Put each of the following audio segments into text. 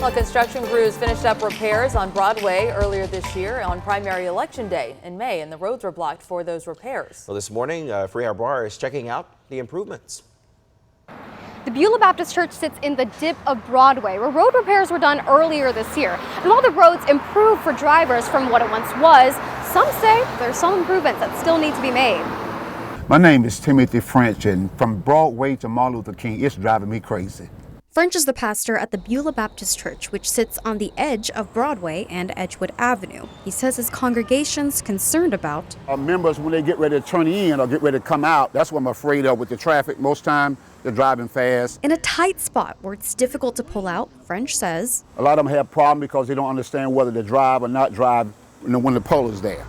Well, construction crews finished up repairs on Broadway earlier this year on primary election day in May, and the roads were blocked for those repairs. Well, this morning, Free Our Bar is checking out the improvements. The Beulah Baptist Church sits in the dip of Broadway, where road repairs were done earlier this year. And while the roads improved for drivers from what it once was, some say there's some improvements that still need to be made. My name is Timothy French, and from Broadway to Martin Luther King, it's driving me crazy. French is the pastor at the Beulah Baptist Church, which sits on the edge of Broadway and Edgewood Avenue. He says his congregation's concerned about Members, when they get ready to turn in or get ready to come out, that's what I'm afraid of with the traffic. Most time, they're driving fast. in a tight spot where it's difficult to pull out. French says A lot of them have problems because they don't understand whether to drive or not drive when the pole is there,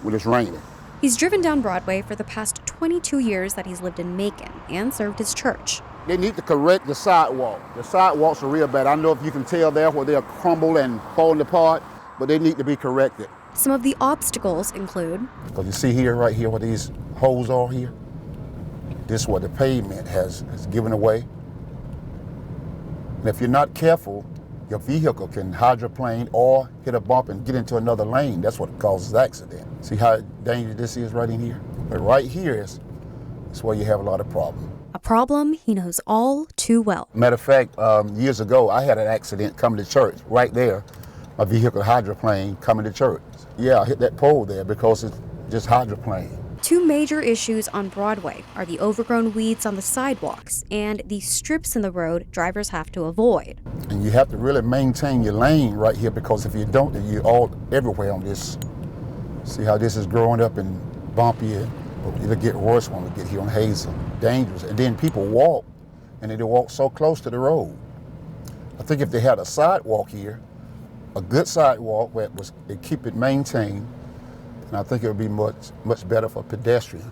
when it's raining. he's driven down Broadway for the past 22 years that he's lived in Macon and served his church. They need to correct the sidewalk. The sidewalks are real bad. I don't know if you can tell there where they're crumbled and falling apart, but they need to be corrected. Some of the obstacles include Because you see here, right here, where these holes are here, this is what the pavement has given away. And if you're not careful, your vehicle can hydroplane or hit a bump and get into another lane. That's what causes accident. See how dangerous this is right in here? But right here is where you have a lot of problems. a problem he knows all too well. Matter of fact, years ago, I had an accident coming to church right there. My vehicle hydroplane coming to church. Yeah, I hit that pole there because it's just hydroplane. Two major issues on Broadway are the overgrown weeds on the sidewalks and the strips in the road drivers have to avoid. And you have to really maintain your lane right here, because if you don't, then you're all everywhere on this. See how this is growing up and bumpy, and it'll get worse when we get here on Hazel. Dangerous. And then people walk, and they walk so close to the road. I think if they had a sidewalk here, a good sidewalk where they keep it maintained, and I think it would be much better for pedestrians.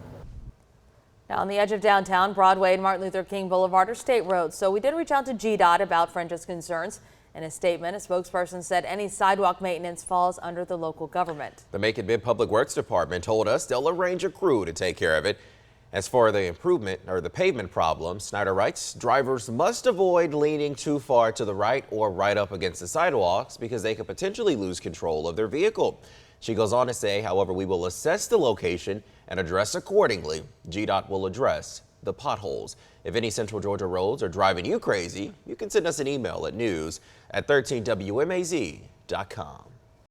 Now, on the edge of downtown, Broadway and Martin Luther King Boulevard are state roads, so we did reach out to GDOT about French's concerns. In a statement, a spokesperson said any sidewalk maintenance falls under the local government. The Macon Public Works Department told us they'll arrange a crew to take care of it. As for the the pavement problem, Snyder writes, drivers must avoid leaning too far to the right or right up against the sidewalks because they could potentially lose control of their vehicle. She goes on to say, however, we will assess the location and address accordingly. GDOT will address the potholes. If any Central Georgia roads are driving you crazy, you can send us an email at news@13wmaz.com.